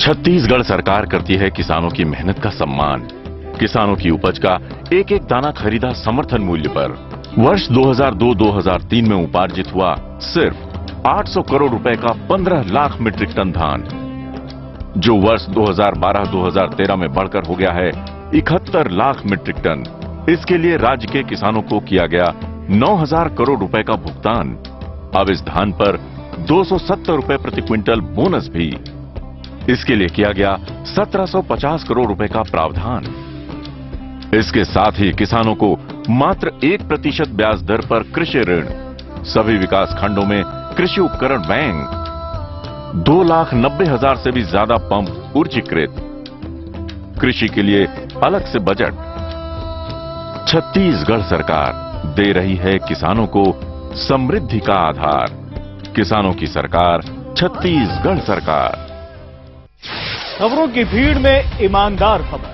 छत्तीसगढ़ सरकार करती है किसानों की मेहनत का सम्मान। किसानों की उपज का एक एक दाना खरीदा समर्थन मूल्य पर। वर्ष 2002-2003 में उपार्जित हुआ सिर्फ 800 करोड़ रुपए का 15 लाख मीट्रिक टन धान, जो वर्ष 2012-2013 में बढ़कर हो गया है 71 लाख मीट्रिक टन। इसके लिए राज्य के किसानों को किया गया 9000 करोड़ रुपए का भुगतान। अब इस धान पर 270 रुपए प्रति क्विंटल बोनस भी। इसके लिए किया गया 1750 करोड़ रुपए का प्रावधान। इसके साथ ही किसानों को मात्र 1% ब्याज दर पर कृषि ऋण। सभी विकास खंडों में कृषि उपकरण बैंक। 2,90,000 से भी ज्यादा पंप ऊर्जीकृत। कृषि के लिए अलग से बजट। छत्तीसगढ़ सरकार दे रही है किसानों को समृद्धि का आधार। किसानों की सरकार, छत्तीसगढ़ सरकार। खबरों की भीड़ में ईमानदार खबर,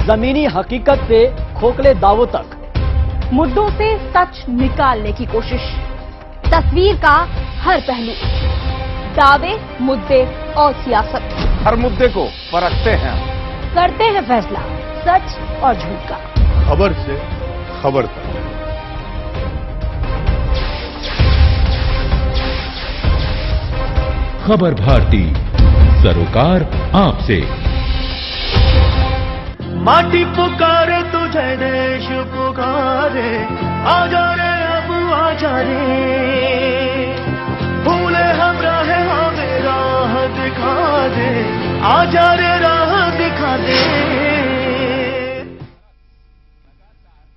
जमीनी हकीकत से खोखले दावों तक, मुद्दों से सच निकालने की कोशिश, तस्वीर का हर पहलू, दावे, मुद्दे और सियासत। हर मुद्दे को परखते हैं, करते हैं फैसला सच और झूठ का। खबर से खबर तक। खबर भारती, सरोकार आपसे। माटी पुकारे तुझे, देश पुकारे, आजा रे अब आजा रे, भूले हम राह हमें राह दिखा दे, आजा रे राह दिखा दे।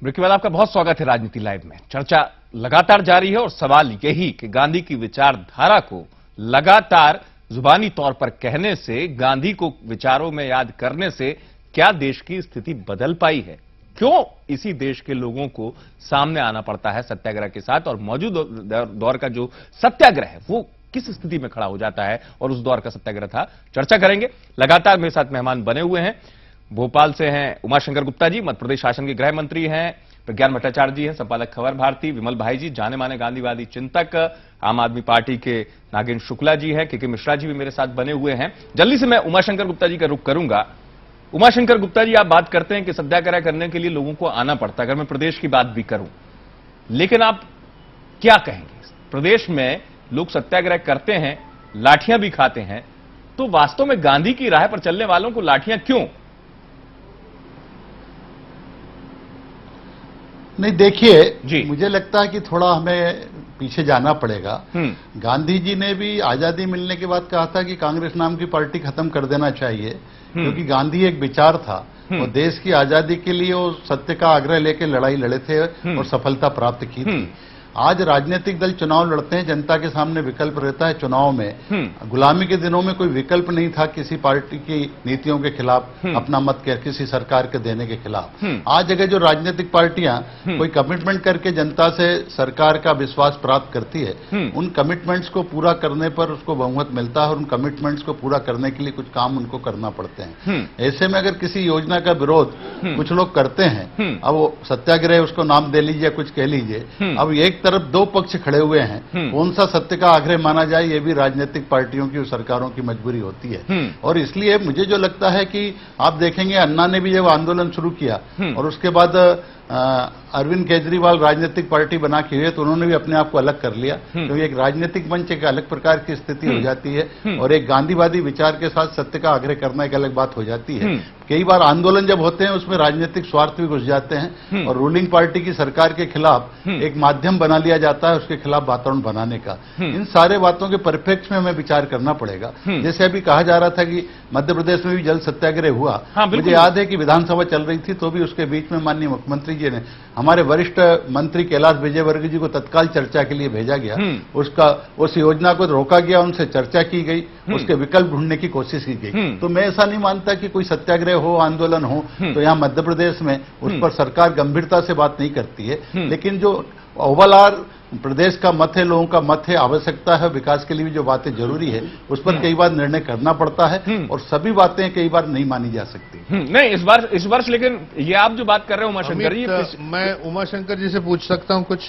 ब्रेक के बाद आपका बहुत स्वागत है राजनीति लाइव में। चर्चा लगातार जारी है और सवाल यही कि गांधी की विचारधारा को लगातार जुबानी तौर पर कहने से, गांधी को विचारों में याद करने से क्या देश की स्थिति बदल पाई है? क्यों इसी देश के लोगों को सामने आना पड़ता है सत्याग्रह के साथ, और मौजूद दौर का जो सत्याग्रह है वो किस स्थिति में खड़ा हो जाता है और उस दौर का सत्याग्रह था? चर्चा करेंगे। लगातार मेरे साथ मेहमान बने हुए हैं। भोपाल से हैं उमाशंकर गुप्ता जी, मध्य प्रदेश शासन के गृह मंत्री हैं। प्रज्ञान भट्टाचार्य जी हैं, संपादक खबर भारती। विमल भाई जी, जाने माने गांधीवादी चिंतक। आम आदमी पार्टी के नागेंद्र शुक्ला जी हैं। के मिश्रा जी भी मेरे साथ बने हुए हैं। जल्दी से मैं उमाशंकर गुप्ता जी का रुख करूंगा। उमाशंकर गुप्ता जी, आप बात करते हैं कि सत्याग्रह करने के लिए लोगों को आना पड़ता है। अगर मैं प्रदेश की बात भी करूं, लेकिन आप क्या कहेंगे? प्रदेश में लोग सत्याग्रह करते हैं, लाठियां भी खाते हैं, तो वास्तव में गांधी की राह पर चलने वालों को लाठियां क्यों? नहीं, देखिए, मुझे लगता है कि थोड़ा हमें पीछे जाना पड़ेगा। गांधी जी ने भी आजादी मिलने के बाद कहा था कि कांग्रेस नाम की पार्टी खत्म कर देना चाहिए, क्योंकि गांधी एक विचार था और देश की आजादी के लिए वो सत्य का आग्रह लेकर लड़ाई लड़े थे और सफलता प्राप्त की थी। आज राजनीतिक दल चुनाव लड़ते हैं, जनता के सामने विकल्प रहता है चुनाव में। गुलामी के दिनों में कोई विकल्प नहीं था किसी पार्टी की नीतियों के खिलाफ अपना मत किसी सरकार के देने के खिलाफ। आज अगर जो राजनीतिक पार्टियां कोई कमिटमेंट करके जनता से सरकार का विश्वास प्राप्त करती है, उन कमिटमेंट्स को पूरा करने पर उसको बहुमत मिलता है और उन कमिटमेंट्स को पूरा करने के लिए कुछ काम उनको करना पड़ते हैं। ऐसे में अगर किसी योजना का विरोध कुछ लोग करते हैं, अब वो सत्याग्रह उसको नाम दे लीजिए, कुछ कह लीजिए, अब एक तरफ दो पक्ष खड़े हुए हैं, कौन सा सत्य का आग्रह माना जाए, ये भी राजनीतिक पार्टियों की, सरकारों की मजबूरी होती है। और इसलिए मुझे जो लगता है कि आप देखेंगे, अन्ना ने भी जब आंदोलन शुरू किया और उसके बाद अरविंद केजरीवाल राजनीतिक पार्टी बना के हुए, तो उन्होंने भी अपने आप को अलग कर लिया, क्योंकि एक राजनीतिक मंच एक अलग प्रकार की स्थिति हो जाती है और एक गांधीवादी विचार के साथ सत्य का आग्रह करना एक अलग बात हो जाती है। कई बार आंदोलन जब होते हैं उसमें राजनीतिक स्वार्थ भी घुस जाते हैं और रूलिंग पार्टी की सरकार के खिलाफ एक माध्यम बना लिया जाता है उसके खिलाफ वातावरण बनाने का। इन सारे बातों के परिप्रेक्ष्य में हमें विचार करना पड़ेगा। जैसे अभी कहा जा रहा था कि मध्य प्रदेश में भी जल सत्याग्रह हुआ। मुझे याद है कि विधानसभा चल रही थी, तो भी उसके बीच में माननीय मुख्यमंत्री जी ने हमारे वरिष्ठ मंत्री कैलाश विजयवर्गीय जी को तत्काल चर्चा के लिए भेजा गया। उस योजना को रोका गया, उनसे चर्चा की गई, उसके विकल्प ढूंढने की कोशिश की गई। तो मैं ऐसा नहीं मानता कि कोई सत्याग्रह हो, आंदोलन हो, तो यहां मध्य प्रदेश में उस पर सरकार गंभीरता से बात नहीं करती है। लेकिन जो ओवरऑल प्रदेश का मत है, लोगों का मत है, आवश्यकता है, विकास के लिए भी जो बातें जरूरी है उस पर कई बार निर्णय करना पड़ता है और सभी बातें कई बार नहीं मानी जा सकती। नहीं, इस वर्ष लेकिन ये आप जो बात कर रहे हो उमाशंकर जी, मैं उमाशंकर जी से पूछ सकता हूं कुछ?